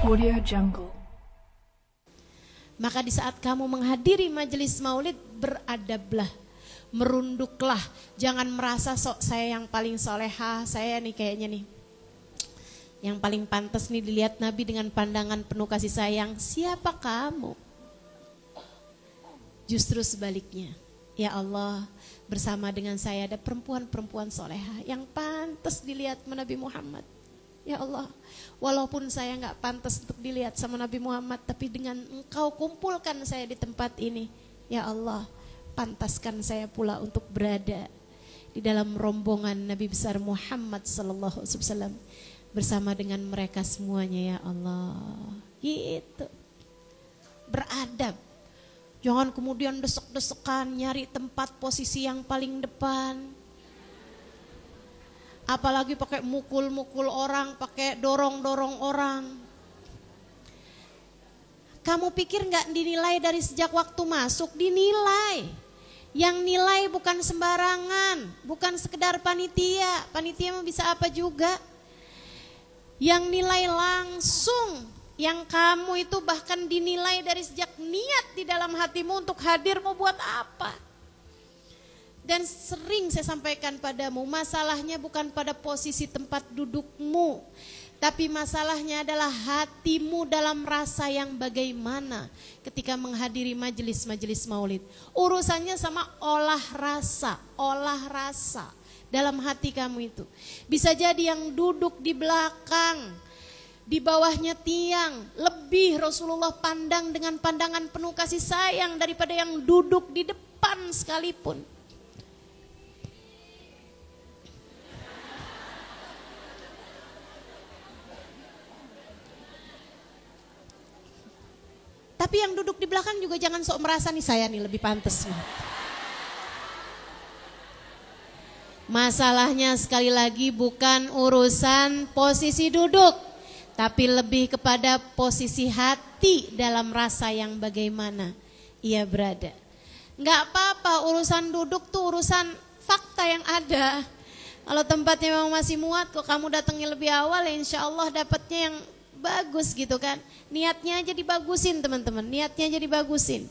Audio Jungle. Maka di saat kamu menghadiri majelis maulid, beradablah, merunduklah. Jangan merasa saya yang paling soleha, saya nih kayaknya nih yang paling pantas nih dilihat Nabi dengan pandangan penuh kasih sayang. Siapa kamu? Justru sebaliknya. Ya Allah, bersama dengan saya ada perempuan-perempuan soleha yang pantas dilihat sama Nabi Muhammad. Ya Allah, walaupun saya gak pantas untuk dilihat sama Nabi Muhammad, tapi dengan Engkau kumpulkan saya di tempat ini. Ya Allah, pantaskan saya pula untuk berada di dalam rombongan Nabi besar Muhammad sallallahu alaihi wasallam bersama dengan mereka semuanya. Ya Allah, gitu. Beradab. Jangan kemudian desek-desekan nyari tempat posisi yang paling depan. Apalagi pakai mukul-mukul orang, pakai dorong-dorong orang. Kamu pikir gak dinilai dari sejak waktu masuk? Dinilai. Yang nilai bukan sembarangan, bukan sekedar panitia. Panitia mah bisa apa juga. Yang nilai langsung, yang kamu itu bahkan dinilai dari sejak niat di dalam hatimu untuk hadir, mau buat apa? Dan sering saya sampaikan padamu, masalahnya bukan pada posisi tempat dudukmu, tapi masalahnya adalah hatimu dalam rasa yang bagaimana ketika menghadiri majelis-majelis maulid. Urusannya sama olah rasa dalam hati kamu itu. Bisa jadi yang duduk di belakang, di bawahnya tiang, lebih Rasulullah pandang dengan pandangan penuh kasih sayang daripada yang duduk di depan sekalipun. Tapi yang duduk di belakang juga jangan sok merasa nih saya nih lebih pantas nih. Masalahnya sekali lagi bukan urusan posisi duduk, tapi lebih kepada posisi hati dalam rasa yang bagaimana ia berada. Enggak apa-apa, urusan duduk tuh urusan fakta yang ada. Kalau tempatnya memang masih muat, kok kamu datangnya lebih awal, ya insya Allah dapatnya yang bagus gitu kan. Niatnya aja dibagusin teman-teman, niatnya aja dibagusin.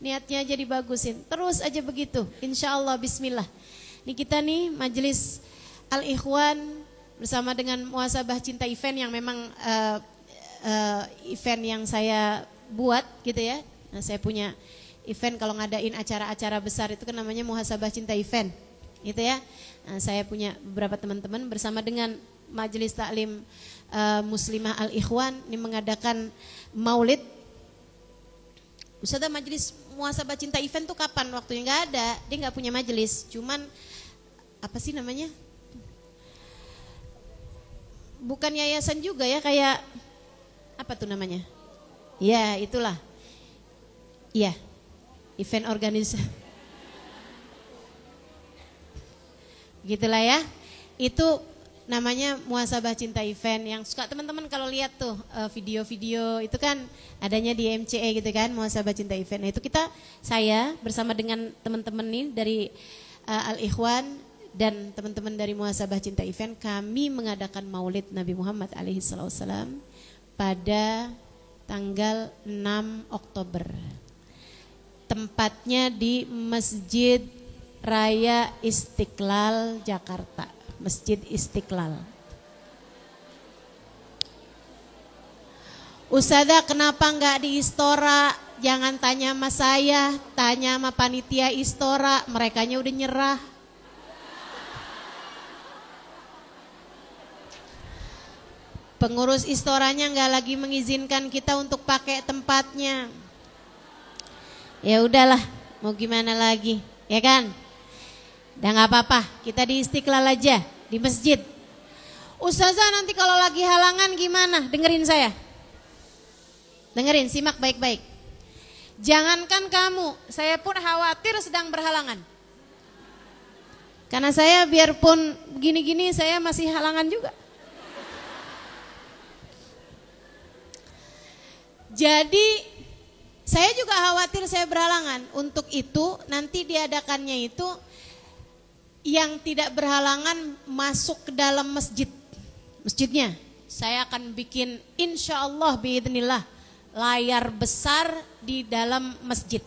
Niatnya aja dibagusin, terus aja begitu, insya Allah, bismillah. Ini kita nih majelis Al-Ikhwan bersama dengan Muhasabah Cinta Event yang memang event yang saya buat gitu ya. Nah, saya punya event kalau ngadain acara-acara besar itu kan namanya Muhasabah Cinta Event gitu ya. Nah, saya punya beberapa teman-teman bersama dengan Majelis Taklim Muslimah Al-Ikhwan ini mengadakan maulid. Ustazah, majelis Muhasabah Cinta Event tuh kapan waktunya? Nggak ada, dia nggak punya majelis. Cuman apa sih namanya? Bukan yayasan juga ya, kayak apa tuh namanya? Ya itulah. Iya, event organisasi. Gitulah ya. Itu namanya Muhasabah Cinta Event. Yang suka teman-teman kalau lihat tuh video-video itu kan adanya di MCE gitu kan, Muhasabah Cinta Event. Nah, itu saya bersama dengan teman-teman nih dari Al-Ikhwan dan teman-teman dari Muhasabah Cinta Event, kami mengadakan Maulid Nabi Muhammad alaihissalam pada tanggal 6 Oktober. Tempatnya di Masjid Raya Istiqlal Jakarta. Masjid Istiqlal. Ustazah, kenapa enggak di Istora? Jangan tanya sama saya, tanya sama panitia Istora, merekanya udah nyerah. Pengurus Istoranya enggak lagi mengizinkan kita untuk pakai tempatnya. Ya udahlah, mau gimana lagi, ya kan? Udah gak apa-apa, kita di Istiqlal aja, di masjid. Ustazah, nanti kalau lagi halangan gimana? Dengerin saya. Dengerin, simak baik-baik. Jangankan kamu, saya pun khawatir sedang berhalangan. Karena saya biarpun gini-gini, saya masih halangan juga. Jadi saya juga khawatir saya berhalangan. Untuk itu nanti diadakannya itu yang tidak berhalangan masuk ke dalam masjidnya. saya akan bikin insya Allah biidznillah layar besar di dalam masjid.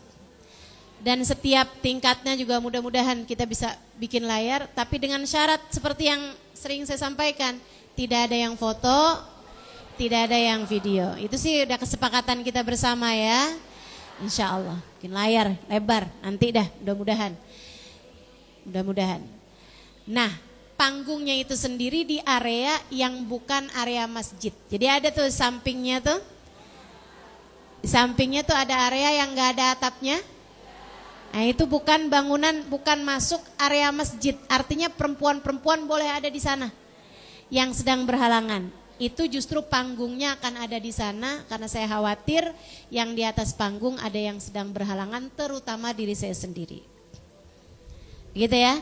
Dan setiap tingkatnya juga mudah-mudahan kita bisa bikin layar, tapi dengan syarat seperti yang sering saya sampaikan, tidak ada yang foto, tidak ada yang video. Itu sih udah kesepakatan kita bersama ya. Insya Allah bikin layar lebar nanti dah, mudah-mudahan. Nah, panggungnya itu sendiri di area yang bukan area masjid. Jadi ada tuh sampingnya tuh. Di sampingnya tuh ada area yang gak ada atapnya. Nah itu bukan bangunan, bukan masuk area masjid. Artinya perempuan-perempuan boleh ada di sana yang sedang berhalangan. Itu justru panggungnya akan ada di sana, karena saya khawatir yang di atas panggung ada yang sedang berhalangan, terutama diri saya sendiri. Gitu ya.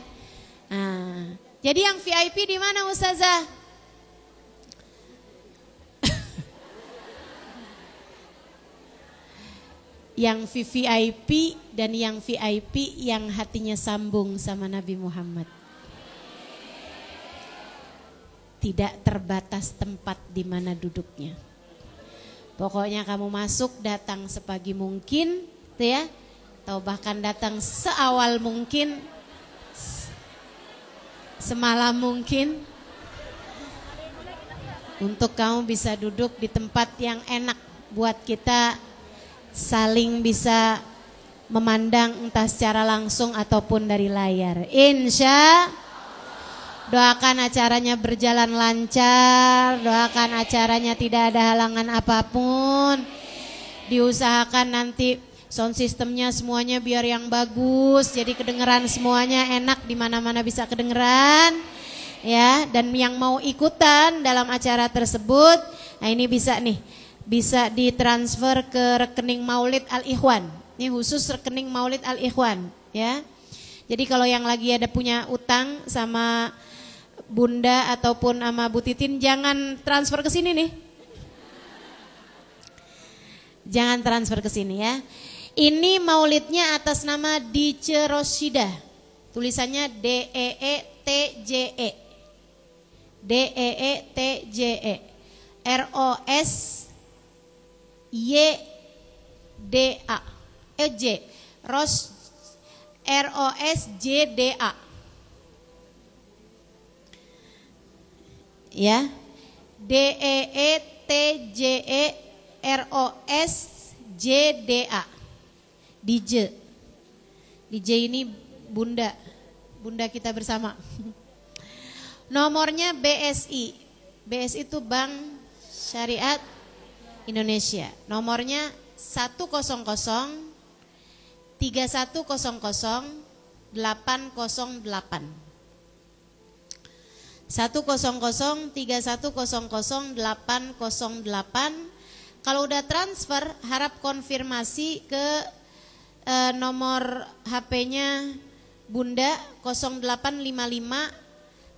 Nah, jadi yang VIP di mana Ustazah? Yang VVIP dan yang VIP yang hatinya sambung sama Nabi Muhammad. Tidak terbatas tempat di mana duduknya. Pokoknya kamu masuk, datang sepagi mungkin, tuh ya, atau bahkan datang seawal mungkin, semalam mungkin, untuk kamu bisa duduk di tempat yang enak buat kita saling bisa memandang entah secara langsung ataupun dari layar. Insya doakan acaranya berjalan lancar, doakan acaranya tidak ada halangan apapun. Diusahakan nanti sound systemnya semuanya biar yang bagus, jadi kedengeran semuanya enak, di mana-mana bisa kedengeran. Ya, dan yang mau ikutan dalam acara tersebut, nah ini bisa nih, bisa ditransfer ke rekening Maulid Al-Ikhwan. Ini khusus rekening Maulid Al-Ikhwan ya. Jadi kalau yang lagi ada punya utang sama Bunda ataupun sama Bu Titin, jangan transfer ke sini nih. Jangan transfer ke sini ya. Ini maulidnya atas nama Dice Rosyida. Tulisannya D-E-E-T-J-E. D-E-E-T-J-E. R-O-S Y-D-A J R-O-S-J-D-A ya, D-E-E-T-J-E R-O-S-J-D-A. DJ ini Bunda kita bersama. Nomornya BSI itu Bank Syariat Indonesia. Nomornya 100 3100 808. 100 3100 808. Kalau udah transfer, harap konfirmasi ke nomor HP-nya Bunda 0855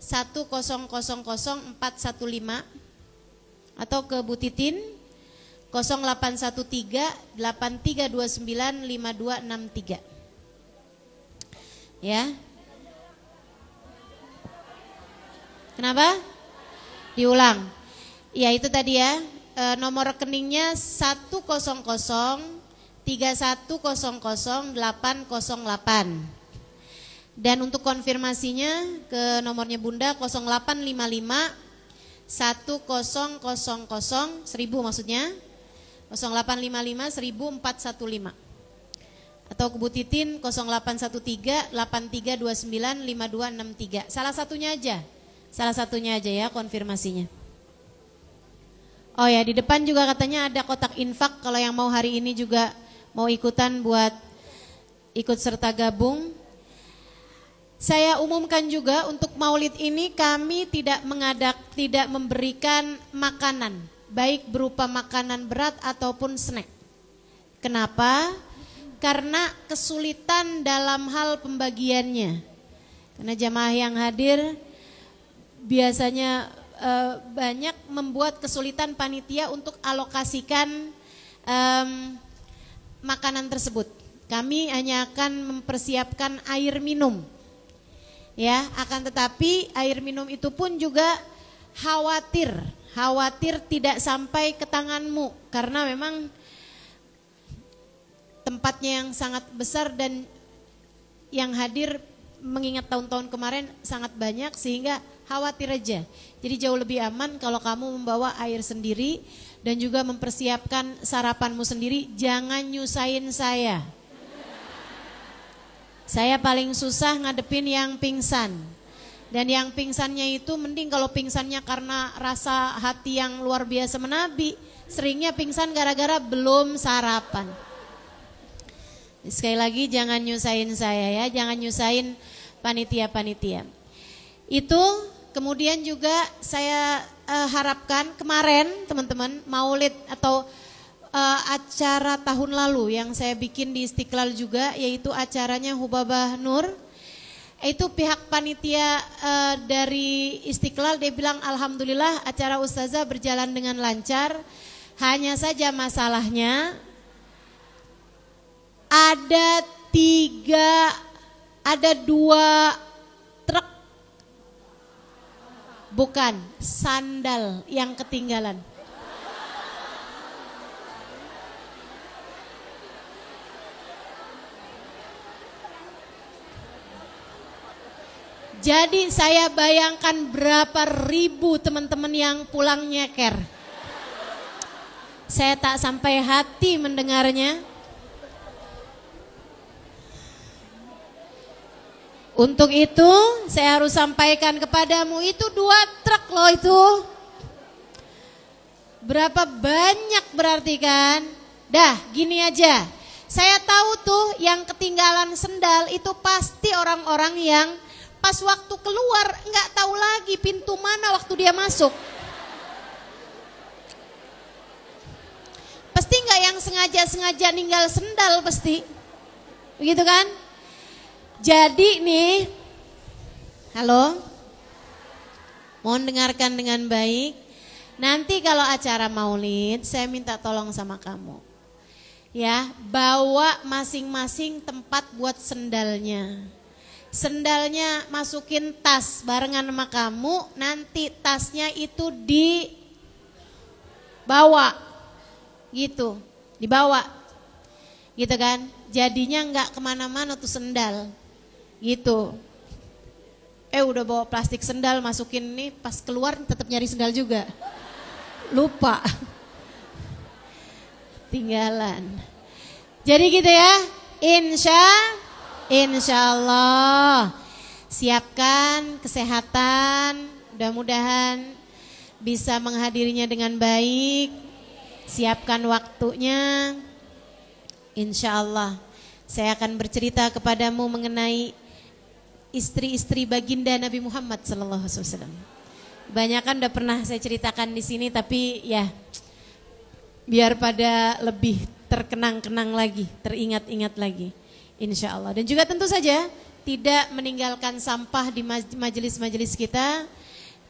1000 415 atau ke Bu Titin 0813 8329 5263. Ya. Kenapa? Diulang. Ya itu tadi ya, nomor rekeningnya 100 3100 808. Dan untuk konfirmasinya ke nomornya Bunda 0855 1000 1000 maksudnya 0855 1415 atau ke Bu Titin 0813 8329 5263. Salah satunya aja ya konfirmasinya. Oh ya, di depan juga katanya ada kotak infak kalau yang mau hari ini juga mau ikutan buat ikut serta gabung. Saya umumkan juga untuk maulid ini kami tidak memberikan makanan, baik berupa makanan berat ataupun snack. Kenapa? Karena kesulitan dalam hal pembagiannya. Karena jamaah yang hadir biasanya banyak membuat kesulitan panitia untuk alokasikan makanan tersebut. Kami hanya akan mempersiapkan air minum. Ya, akan tetapi air minum itu pun juga khawatir khawatir tidak sampai ke tanganmu karena memang tempatnya yang sangat besar dan yang hadir mengingat tahun-tahun kemarin sangat banyak sehingga khawatir aja. Jadi jauh lebih aman kalau kamu membawa air sendiri dan juga mempersiapkan sarapanmu sendiri. Jangan nyusahin saya. Saya paling susah ngadepin yang pingsan. Dan yang pingsannya itu mending kalau pingsannya karena rasa hati yang luar biasa menabi. Seringnya pingsan gara-gara belum sarapan. Sekali lagi jangan nyusahin saya ya, jangan nyusahin panitia-panitia. Itu kemudian juga saya harapkan kemarin teman-teman maulid atau acara tahun lalu yang saya bikin di Istiqlal juga, yaitu acaranya Hubabah Nur. Itu pihak panitia dari Istiqlal dia bilang alhamdulillah acara Ustazah berjalan dengan lancar. Hanya saja masalahnya ada dua truk, bukan sandal yang ketinggalan. Jadi saya bayangkan berapa ribu teman-teman yang pulang nyeker. Saya tak sampai hati mendengarnya. Untuk itu saya harus sampaikan kepadamu, itu 2 truk loh itu. Berapa banyak berarti kan? Dah gini aja, saya tahu tuh yang ketinggalan sendal itu pasti orang-orang yang pas waktu keluar nggak tahu lagi pintu mana waktu dia masuk. Pasti nggak yang sengaja ninggal sendal pasti, begitu kan? Jadi nih, halo, mohon dengarkan dengan baik. Nanti kalau acara maulid, saya minta tolong sama kamu, ya, bawa masing-masing tempat buat sendalnya. Sendalnya masukin tas barengan sama kamu, nanti tasnya itu dibawa, gitu, dibawa, gitu kan? Jadinya nggak kemana-mana tuh sendal. Gitu. Udah bawa plastik sendal masukin nih, pas keluar tetap nyari sendal juga. Lupa. Tinggalan. Jadi gitu ya. Insya Allah. Siapkan kesehatan, mudah-mudahan bisa menghadirinya dengan baik. Siapkan waktunya. Insya Allah saya akan bercerita kepadamu mengenai istri-istri baginda Nabi Muhammad SAW. Banyak kan udah pernah saya ceritakan di sini, tapi ya biar pada lebih terkenang-kenang lagi, teringat-ingat lagi, insya Allah. Dan juga tentu saja tidak meninggalkan sampah di majelis-majelis kita.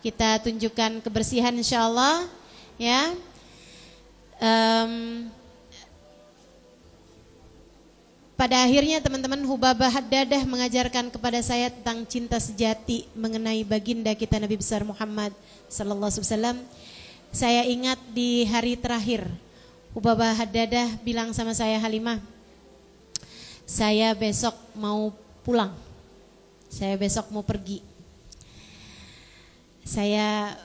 Kita tunjukkan kebersihan insya Allah, ya. Pada akhirnya teman-teman, Hubabah Haddadah mengajarkan kepada saya tentang cinta sejati mengenai baginda kita Nabi besar Muhammad sallallahu alaihi wasallam. Saya ingat di hari terakhir Hubabah Haddadah bilang sama saya, Halimah, saya besok mau pulang. Saya besok mau pergi. Saya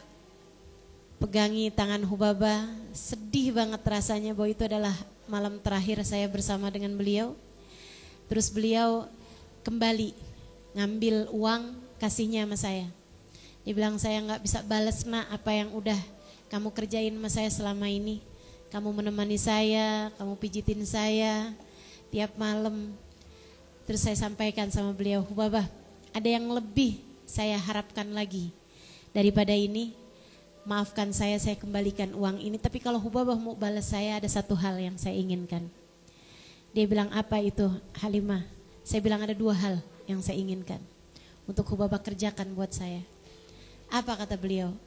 pegangi tangan Hubabah, sedih banget rasanya bahwa itu adalah malam terakhir saya bersama dengan beliau. Terus beliau kembali ngambil uang, kasihnya sama saya. Dia bilang, saya gak bisa balas nak apa yang udah kamu kerjain sama saya selama ini. Kamu menemani saya, kamu pijitin saya tiap malam. Terus saya sampaikan sama beliau, Hubabah, ada yang lebih saya harapkan lagi daripada ini. Maafkan saya kembalikan uang ini. Tapi kalau Hubabah mau balas saya, ada satu hal yang saya inginkan. Dia bilang, apa itu Halimah? Saya bilang, ada 2 hal yang saya inginkan untuk Hubabah kerjakan buat saya. Apa kata beliau?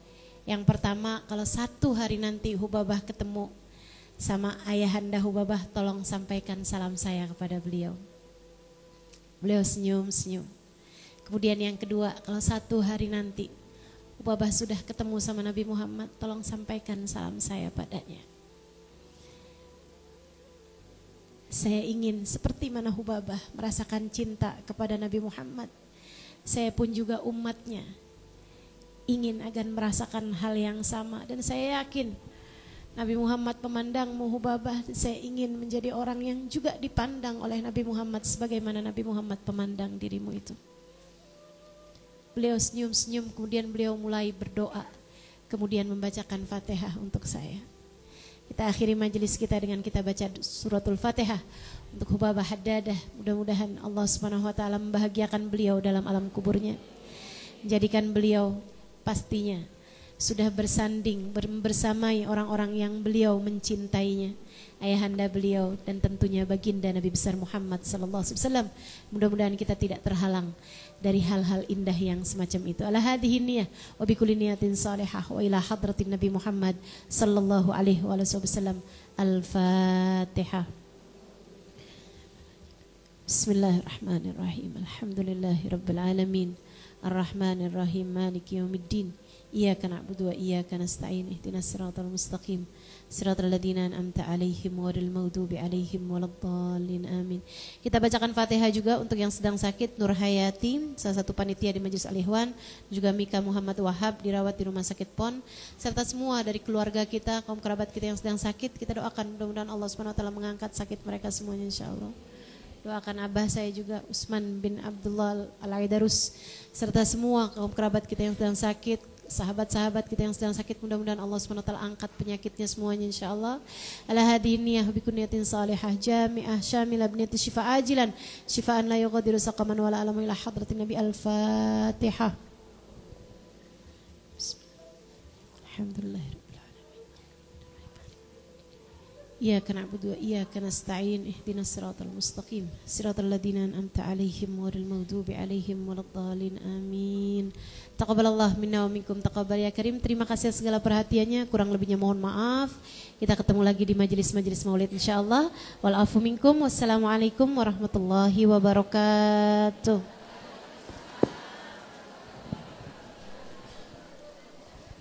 Yang pertama, kalau satu hari nanti Hubabah ketemu sama ayahanda Hubabah, tolong sampaikan salam saya kepada beliau. Beliau senyum-senyum. Kemudian yang kedua, kalau satu hari nanti Hubabah sudah ketemu sama Nabi Muhammad, tolong sampaikan salam saya padanya. Saya ingin seperti mana Hubabah merasakan cinta kepada Nabi Muhammad. Saya pun juga umatnya ingin agar merasakan hal yang sama. Dan saya yakin Nabi Muhammad memandangmu Hubabah. Saya ingin menjadi orang yang juga dipandang oleh Nabi Muhammad sebagaimana Nabi Muhammad memandang dirimu itu. Beliau senyum-senyum, kemudian beliau mulai berdoa, kemudian membacakan Fatihah untuk saya. Kita akhiri majelis kita dengan kita baca suratul Fatihah untuk Hubabah Haddadah. Mudah-mudahan Allah Subhanahu wa taala membahagiakan beliau dalam alam kuburnya. Menjadikan beliau pastinya sudah bersanding bersamai orang-orang yang beliau mencintainya. Ayahanda beliau dan tentunya baginda Nabi besar Muhammad sallallahu alaihi wasallam. Mudah-mudahan kita tidak terhalang dari hal-hal indah yang semacam itu. Ala hadhihi niyah wa bi kulli niyatin salihah wa ila hadratin Nabi Muhammad sallallahu alaihi wasallam. Al-Fatihah. Bismillahirrahmanirrahim. Alhamdulillahirabbil alamin. Ar-Rahmanir-Rahim. Maliki yaumiddin. Iyyaka na'budu wa iyyaka nasta'in. Ihdinas siratal mustaqim. Siratal ladzina an'amta 'alaihim ghairil maghdubi 'alaihim waladdallin. Amin. Kita bacakan Fatihah juga untuk yang sedang sakit. Nur Hayati, salah satu panitia di Majelis Al-Ikhwan, juga Mika Muhammad Wahab dirawat di Rumah Sakit PON, serta semua dari keluarga kita, kaum kerabat kita yang sedang sakit. Kita doakan mudah-mudahan Allah Subhanahu wa taala mengangkat sakit mereka semuanya insyaallah. Doakan abah saya juga Usman bin Abdullah Al-Aidarus, serta semua kaum kerabat kita yang sedang sakit, sahabat-sahabat kita yang sedang sakit, mudah-mudahan Allah SWT angkat penyakitnya semuanya insyaallah. Ala hadiniyah bikuniyatin salihah jami'ah syamilah biniyati syifa ajilan syifaan la yughadiru saqaman wala alamu ila hadratin Nabi. Al-Fatihah. Alhamdulillah. Iyyaka na'budu wa iyyaka nasta'in. Ihdinas siratal mustaqim. Siratal ladzina an'amta 'alaihim ghairil maghdubi 'alaihim waladdallin. Amin. Taqabbalallah minna wa minkum taqabbal ya karim. Terima kasih segala perhatiannya, kurang lebihnya mohon maaf. Kita ketemu lagi di majelis-majelis Maulid insyaallah. Wal afu minkum. Wassalamualaikum warahmatullahi wabarakatuh.